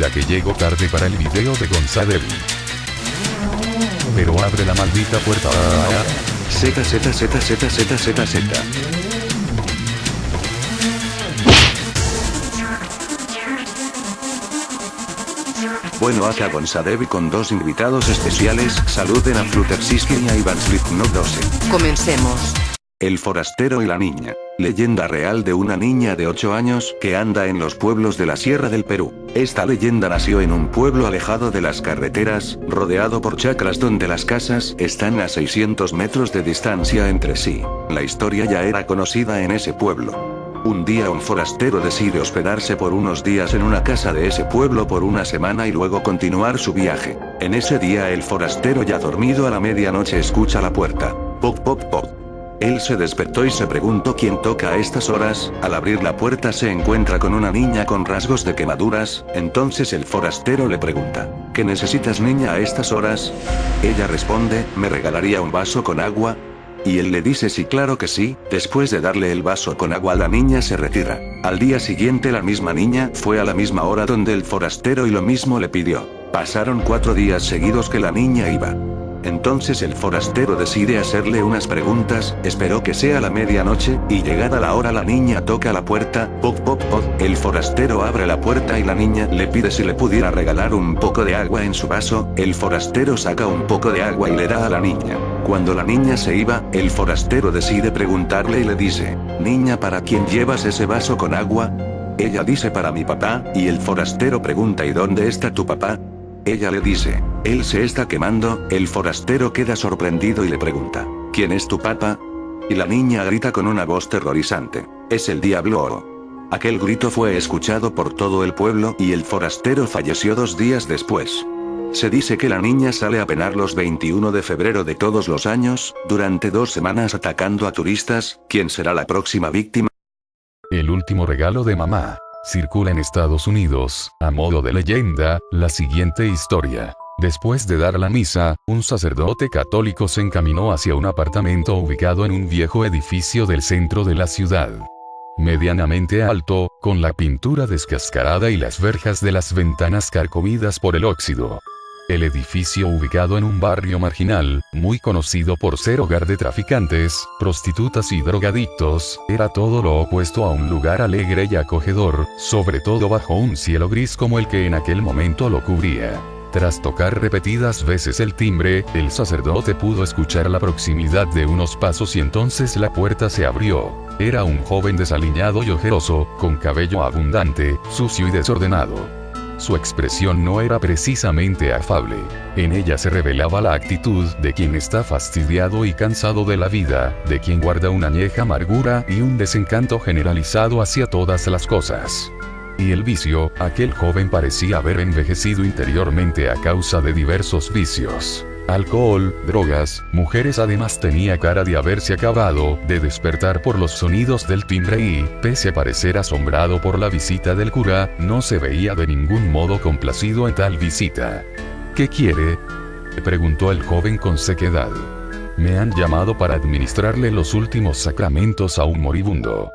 Mira que llego tarde para el video de Gonzadevi. Pero abre la maldita puerta. Z. Bueno, acá Gonzadevi con dos invitados especiales. Saluden a Fluttersiskin y a Ivan Slipknot 12. Comencemos. El forastero y la niña. Leyenda real de una niña de 8 años que anda en los pueblos de la Sierra del Perú. Esta leyenda nació en un pueblo alejado de las carreteras, rodeado por chacras donde las casas están a 600 metros de distancia entre sí. La historia ya era conocida en ese pueblo. Un día un forastero decide hospedarse por unos días en una casa de ese pueblo por una semana y luego continuar su viaje. En ese día el forastero, ya dormido, a la medianoche escucha la puerta. Pop pop pop. Él se despertó y se preguntó quién toca a estas horas. Al abrir la puerta se encuentra con una niña con rasgos de quemaduras. Entonces el forastero le pregunta: ¿qué necesitas, niña, a estas horas? Ella responde: ¿me regalaría un vaso con agua? Y él le dice sí, claro que sí. Después de darle el vaso con agua, la niña se retira. Al día siguiente la misma niña fue a la misma hora donde el forastero y lo mismo le pidió. Pasaron 4 días seguidos que la niña iba. Entonces el forastero decide hacerle unas preguntas, esperó que sea la medianoche, y llegada la hora la niña toca la puerta. Pop pop pop. El forastero abre la puerta y la niña le pide si le pudiera regalar un poco de agua en su vaso. El forastero saca un poco de agua y le da a la niña. Cuando la niña se iba, el forastero decide preguntarle y le dice: niña, ¿para quién llevas ese vaso con agua? Ella dice: para mi papá, y el forastero pregunta: ¿y dónde está tu papá? Ella le dice: él se está quemando. El forastero queda sorprendido y le pregunta: ¿quién es tu papá? Y la niña grita con una voz terrorizante: es el diablo. Aquel grito fue escuchado por todo el pueblo y el forastero falleció 2 días después. Se dice que la niña sale a penar los 21 de febrero de todos los años, durante 2 semanas atacando a turistas. ¿Quién será la próxima víctima? El último regalo de mamá. Circula en Estados Unidos, a modo de leyenda, la siguiente historia. Después de dar la misa, un sacerdote católico se encaminó hacia un apartamento ubicado en un viejo edificio del centro de la ciudad. Medianamente alto, con la pintura descascarada y las verjas de las ventanas carcomidas por el óxido. El edificio, ubicado en un barrio marginal, muy conocido por ser hogar de traficantes, prostitutas y drogadictos, era todo lo opuesto a un lugar alegre y acogedor, sobre todo bajo un cielo gris como el que en aquel momento lo cubría. Tras tocar repetidas veces el timbre, el sacerdote pudo escuchar la proximidad de unos pasos y entonces la puerta se abrió. Era un joven desaliñado y ojeroso, con cabello abundante, sucio y desordenado. Su expresión no era precisamente afable. En ella se revelaba la actitud de quien está fastidiado y cansado de la vida, de quien guarda una añeja amargura y un desencanto generalizado hacia todas las cosas. Y el vicio, aquel joven parecía haber envejecido interiormente a causa de diversos vicios. Alcohol, drogas, mujeres. Además tenía cara de haberse acabado de despertar por los sonidos del timbre y, pese a parecer asombrado por la visita del cura, no se veía de ningún modo complacido en tal visita. ¿Qué quiere?, preguntó el joven con sequedad. Me han llamado para administrarle los últimos sacramentos a un moribundo.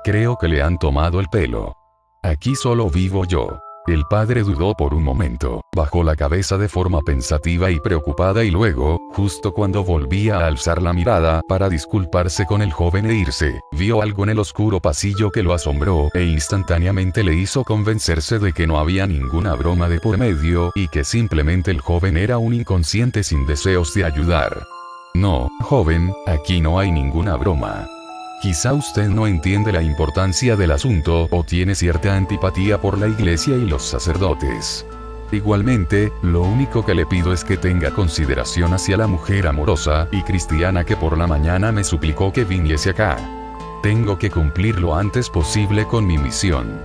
Creo que le han tomado el pelo. Aquí solo vivo yo. El padre dudó por un momento, bajó la cabeza de forma pensativa y preocupada y luego, justo cuando volvía a alzar la mirada para disculparse con el joven e irse, vio algo en el oscuro pasillo que lo asombró e instantáneamente le hizo convencerse de que no había ninguna broma de por medio y que simplemente el joven era un inconsciente sin deseos de ayudar. No, joven, aquí no hay ninguna broma. Quizá usted no entiende la importancia del asunto o tiene cierta antipatía por la iglesia y los sacerdotes. Igualmente, lo único que le pido es que tenga consideración hacia la mujer amorosa y cristiana que por la mañana me suplicó que viniese acá. Tengo que cumplir lo antes posible con mi misión.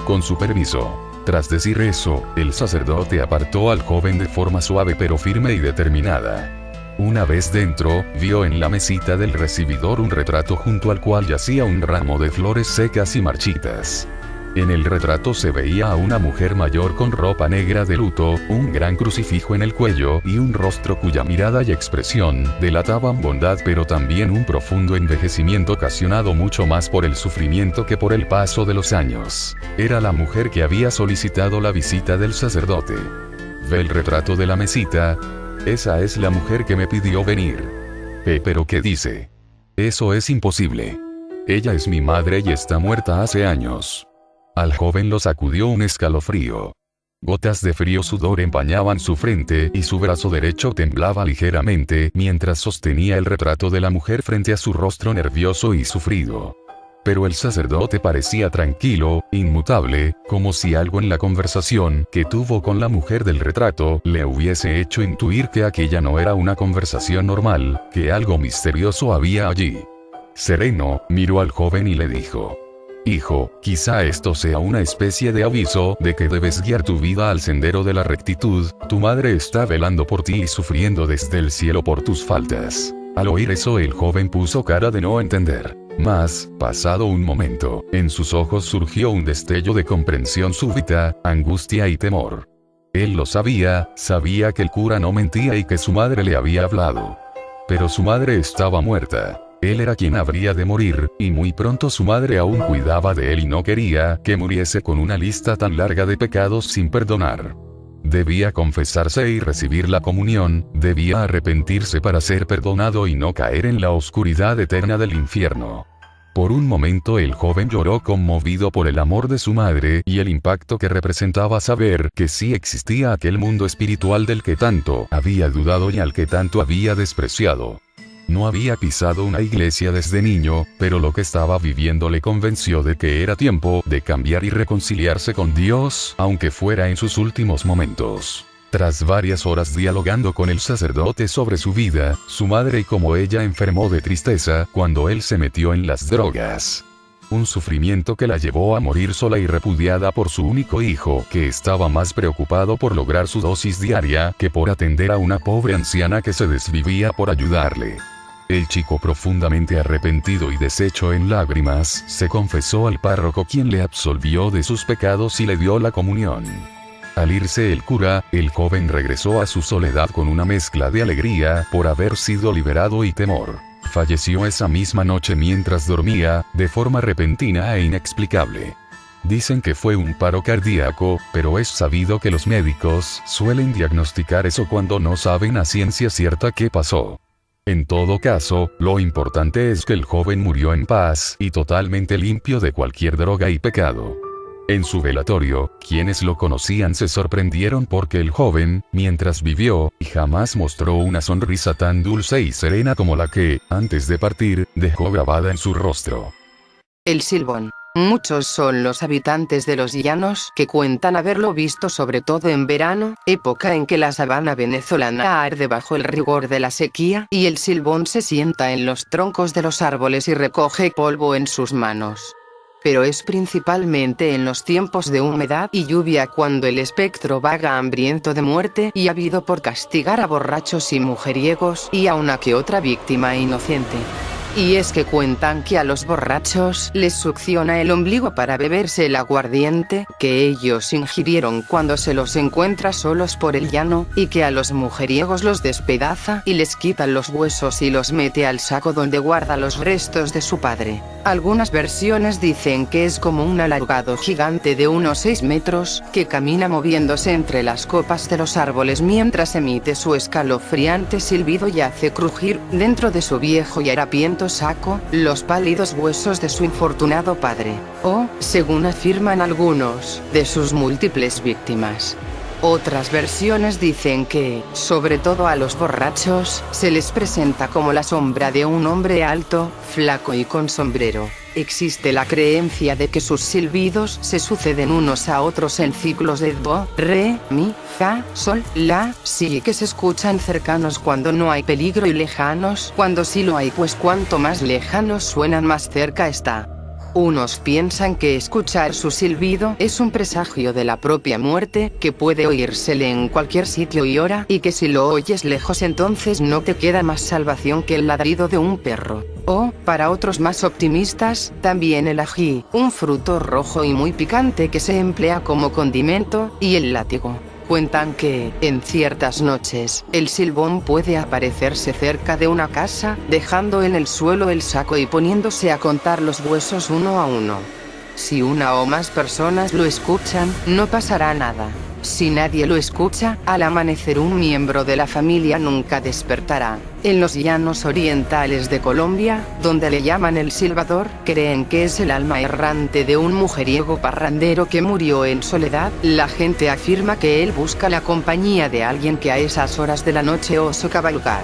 Con su permiso. Tras decir eso, el sacerdote apartó al joven de forma suave pero firme y determinada. Una vez dentro, vio en la mesita del recibidor un retrato junto al cual yacía un ramo de flores secas y marchitas. En el retrato se veía a una mujer mayor con ropa negra de luto, un gran crucifijo en el cuello y un rostro cuya mirada y expresión delataban bondad, pero también un profundo envejecimiento ocasionado mucho más por el sufrimiento que por el paso de los años. Era la mujer que había solicitado la visita del sacerdote. ¿Ve el retrato de la mesita? Esa es la mujer que me pidió venir. ¿Pero qué dice? Eso es imposible. Ella es mi madre y está muerta hace años. Al joven lo sacudió un escalofrío. Gotas de frío sudor empañaban su frente y su brazo derecho temblaba ligeramente mientras sostenía el retrato de la mujer frente a su rostro nervioso y sufrido. Pero el sacerdote parecía tranquilo, inmutable, como si algo en la conversación que tuvo con la mujer del retrato le hubiese hecho intuir que aquella no era una conversación normal, que algo misterioso había allí. Sereno, miró al joven y le dijo: Hijo, quizá esto sea una especie de aviso de que debes guiar tu vida al sendero de la rectitud. Tu madre está velando por ti y sufriendo desde el cielo por tus faltas. Al oír eso, el joven puso cara de no entender. Mas, pasado un momento, en sus ojos surgió un destello de comprensión súbita, angustia y temor. Él lo sabía que el cura no mentía y que su madre le había hablado. Pero su madre estaba muerta. Él era quien habría de morir, y muy pronto su madre aún cuidaba de él y no quería que muriese con una lista tan larga de pecados sin perdonar. Debía confesarse y recibir la comunión, debía arrepentirse para ser perdonado y no caer en la oscuridad eterna del infierno. Por un momento el joven lloró conmovido por el amor de su madre y el impacto que representaba saber que sí existía aquel mundo espiritual del que tanto había dudado y al que tanto había despreciado. No había pisado una iglesia desde niño, pero lo que estaba viviendo le convenció de que era tiempo de cambiar y reconciliarse con Dios, aunque fuera en sus últimos momentos. Tras varias horas dialogando con el sacerdote sobre su vida, su madre y cómo ella enfermó de tristeza cuando él se metió en las drogas. Un sufrimiento que la llevó a morir sola y repudiada por su único hijo, que estaba más preocupado por lograr su dosis diaria que por atender a una pobre anciana que se desvivía por ayudarle. El chico, profundamente arrepentido y deshecho en lágrimas, se confesó al párroco, quien le absolvió de sus pecados y le dio la comunión. Al irse el cura, el joven regresó a su soledad con una mezcla de alegría por haber sido liberado y temor. Falleció esa misma noche mientras dormía, de forma repentina e inexplicable. Dicen que fue un paro cardíaco, pero es sabido que los médicos suelen diagnosticar eso cuando no saben a ciencia cierta qué pasó. En todo caso, lo importante es que el joven murió en paz y totalmente limpio de cualquier droga y pecado. En su velatorio, quienes lo conocían se sorprendieron porque el joven, mientras vivió, jamás mostró una sonrisa tan dulce y serena como la que, antes de partir, dejó grabada en su rostro. El Silbón. Muchos son los habitantes de los llanos que cuentan haberlo visto, sobre todo en verano, época en que la sabana venezolana arde bajo el rigor de la sequía, y el Silbón se sienta en los troncos de los árboles y recoge polvo en sus manos. Pero es principalmente en los tiempos de humedad y lluvia cuando el espectro vaga hambriento de muerte y ávido por castigar a borrachos y mujeriegos y a una que otra víctima inocente. Y es que cuentan que a los borrachos les succiona el ombligo para beberse el aguardiente que ellos ingirieron cuando se los encuentra solos por el llano, y que a los mujeriegos los despedaza y les quita los huesos y los mete al saco donde guarda los restos de su padre. Algunas versiones dicen que es como un alargado gigante de unos 6 metros, que camina moviéndose entre las copas de los árboles mientras emite su escalofriante silbido y hace crujir, dentro de su viejo y harapiento saco, los pálidos huesos de su infortunado padre, o, según afirman algunos, de sus múltiples víctimas. Otras versiones dicen que, sobre todo a los borrachos, se les presenta como la sombra de un hombre alto, flaco y con sombrero. Existe la creencia de que sus silbidos se suceden unos a otros en ciclos de do, re, mi, fa, sol, la, si, y que se escuchan cercanos cuando no hay peligro y lejanos cuando sí lo hay, pues cuanto más lejanos suenan más cerca está. Unos piensan que escuchar su silbido es un presagio de la propia muerte, que puede oírsele en cualquier sitio y hora, y que si lo oyes lejos entonces no te queda más salvación que el ladrido de un perro. O, para otros más optimistas, también el ají, un fruto rojo y muy picante que se emplea como condimento, y el látigo. Cuentan que, en ciertas noches, el silbón puede aparecerse cerca de una casa, dejando en el suelo el saco y poniéndose a contar los huesos uno a uno. Si una o más personas lo escuchan, no pasará nada. Si nadie lo escucha, al amanecer un miembro de la familia nunca despertará. En los llanos orientales de Colombia, donde le llaman el silbador, creen que es el alma errante de un mujeriego parrandero que murió en soledad. La gente afirma que él busca la compañía de alguien que a esas horas de la noche osa cabalgar.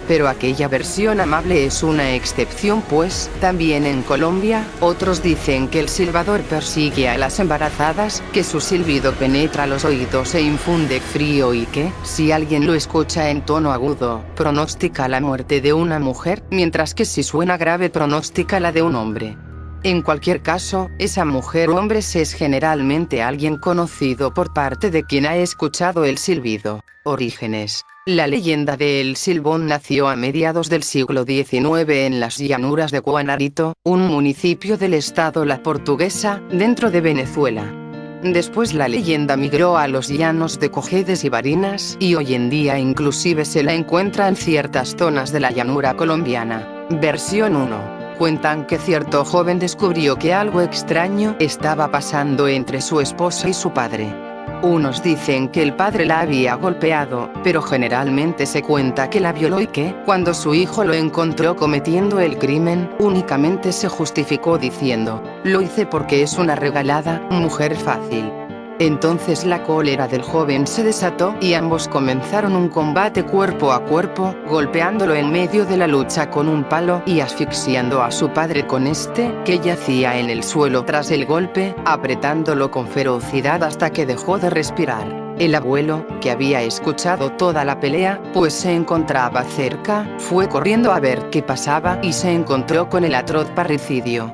Pero aquella versión amable es una excepción, pues, también en Colombia, otros dicen que el silbador persigue a las embarazadas, que su silbido penetra los oídos e infunde frío y que, si alguien lo escucha en tono agudo, pronostica la muerte de una mujer, mientras que si suena grave pronostica la de un hombre. En cualquier caso, esa mujer o hombre es generalmente alguien conocido por parte de quien ha escuchado el silbido. Orígenes. La leyenda del silbón nació a mediados del siglo XIX en las llanuras de Guanarito, un municipio del estado La Portuguesa, dentro de Venezuela. Después la leyenda migró a los llanos de Cojedes y Barinas, y hoy en día inclusive se la encuentra en ciertas zonas de la llanura colombiana. Versión 1. Cuentan que cierto joven descubrió que algo extraño estaba pasando entre su esposa y su padre. Unos dicen que el padre la había golpeado, pero generalmente se cuenta que la violó y que, cuando su hijo lo encontró cometiendo el crimen, únicamente se justificó diciendo: "Lo hice porque es una regalada, mujer fácil". Entonces la cólera del joven se desató y ambos comenzaron un combate cuerpo a cuerpo, golpeándolo en medio de la lucha con un palo y asfixiando a su padre con este, que yacía en el suelo tras el golpe, apretándolo con ferocidad hasta que dejó de respirar. El abuelo, que había escuchado toda la pelea, pues se encontraba cerca, fue corriendo a ver qué pasaba y se encontró con el atroz parricidio.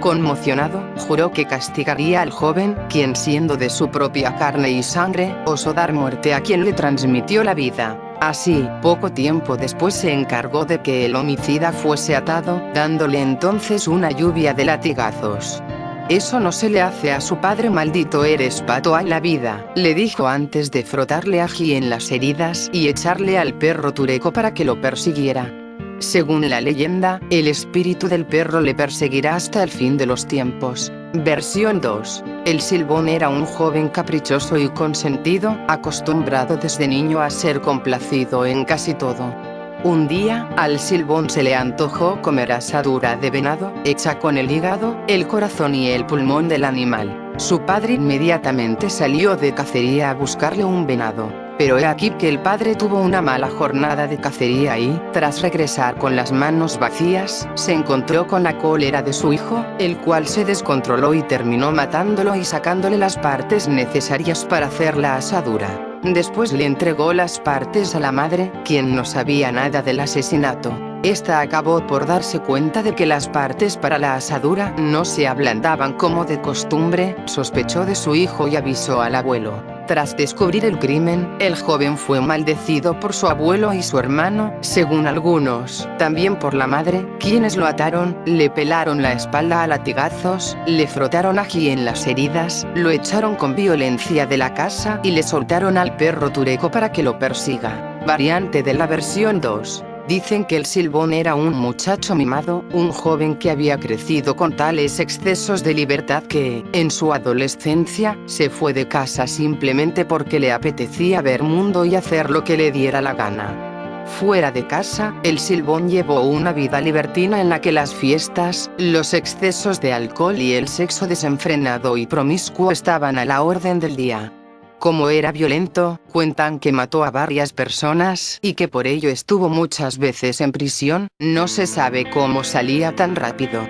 Conmocionado, juró que castigaría al joven, quien siendo de su propia carne y sangre, osó dar muerte a quien le transmitió la vida. Así, poco tiempo después se encargó de que el homicida fuese atado, dándole entonces una lluvia de latigazos. "Eso no se le hace a su padre, maldito eres, pato a la vida", le dijo antes de frotarle ají en las heridas y echarle al perro tureco para que lo persiguiera. Según la leyenda, el espíritu del perro le perseguirá hasta el fin de los tiempos. Versión 2. El silbón era un joven caprichoso y consentido, acostumbrado desde niño a ser complacido en casi todo. Un día, al silbón se le antojó comer asadura de venado, hecha con el hígado, el corazón y el pulmón del animal. Su padre inmediatamente salió de cacería a buscarle un venado. Pero he aquí que el padre tuvo una mala jornada de cacería y, tras regresar con las manos vacías, se encontró con la cólera de su hijo, el cual se descontroló y terminó matándolo y sacándole las partes necesarias para hacer la asadura. Después le entregó las partes a la madre, quien no sabía nada del asesinato. Esta acabó por darse cuenta de que las partes para la asadura no se ablandaban como de costumbre, sospechó de su hijo y avisó al abuelo. Tras descubrir el crimen, el joven fue maldecido por su abuelo y su hermano, según algunos, también por la madre, quienes lo ataron, le pelaron la espalda a latigazos, le frotaron ají en las heridas, lo echaron con violencia de la casa y le soltaron al perro tureco para que lo persiga. Variante de la versión 2. Dicen que el silbón era un muchacho mimado, un joven que había crecido con tales excesos de libertad que, en su adolescencia, se fue de casa simplemente porque le apetecía ver mundo y hacer lo que le diera la gana. Fuera de casa, el silbón llevó una vida libertina en la que las fiestas, los excesos de alcohol y el sexo desenfrenado y promiscuo estaban a la orden del día. Como era violento, cuentan que mató a varias personas y que por ello estuvo muchas veces en prisión. No se sabe cómo salía tan rápido.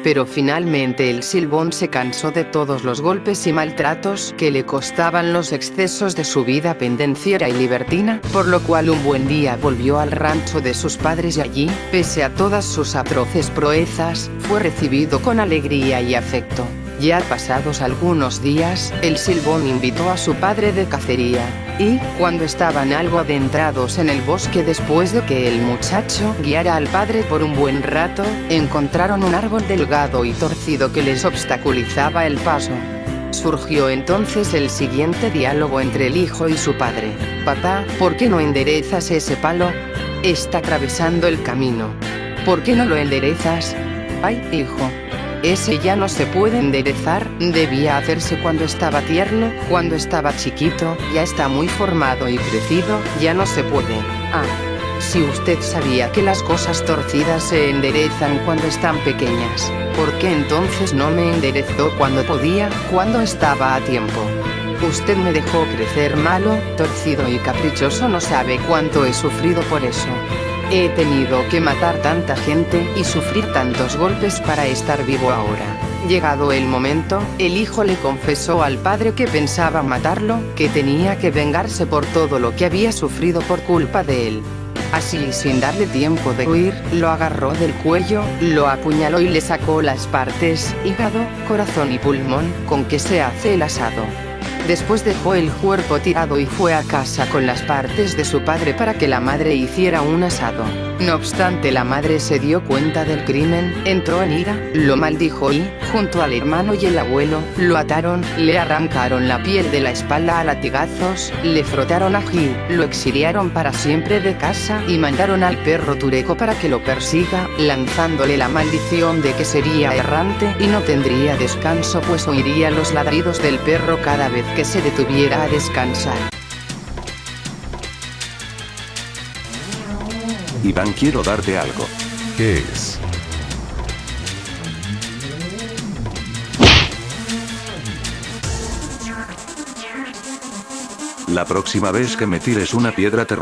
Pero finalmente el Silbón se cansó de todos los golpes y maltratos que le costaban los excesos de su vida pendenciera y libertina, por lo cual un buen día volvió al rancho de sus padres y allí, pese a todas sus atroces proezas, fue recibido con alegría y afecto. Ya pasados algunos días, el Silbón invitó a su padre de cacería, y, cuando estaban algo adentrados en el bosque después de que el muchacho guiara al padre por un buen rato, encontraron un árbol delgado y torcido que les obstaculizaba el paso. Surgió entonces el siguiente diálogo entre el hijo y su padre. «Papá, ¿por qué no enderezas ese palo? Está atravesando el camino. ¿Por qué no lo enderezas?» «Ay, hijo. Ese ya no se puede enderezar, debía hacerse cuando estaba tierno, cuando estaba chiquito, ya está muy formado y crecido, ya no se puede». «Ah, si usted sabía que las cosas torcidas se enderezan cuando están pequeñas, ¿por qué entonces no me enderezó cuando podía, cuando estaba a tiempo? Usted me dejó crecer malo, torcido y caprichoso, no sabe cuánto he sufrido por eso. He tenido que matar tanta gente y sufrir tantos golpes para estar vivo ahora». Llegado el momento, el hijo le confesó al padre que pensaba matarlo, que tenía que vengarse por todo lo que había sufrido por culpa de él. Así, sin darle tiempo de huir, lo agarró del cuello, lo apuñaló y le sacó las partes, hígado, corazón y pulmón, con que se hace el asado. Después dejó el cuerpo tirado y fue a casa con las partes de su padre para que la madre hiciera un asado. No obstante, la madre se dio cuenta del crimen, entró en ira, lo maldijo y, junto al hermano y el abuelo, lo ataron, le arrancaron la piel de la espalda a latigazos, le frotaron ají, lo exiliaron para siempre de casa y mandaron al perro Tureco para que lo persiga, lanzándole la maldición de que sería errante y no tendría descanso, pues oiría los ladridos del perro cada vez que se detuviera a descansar. Iván, quiero darte algo. ¿Qué es? La próxima vez que me tires una piedra te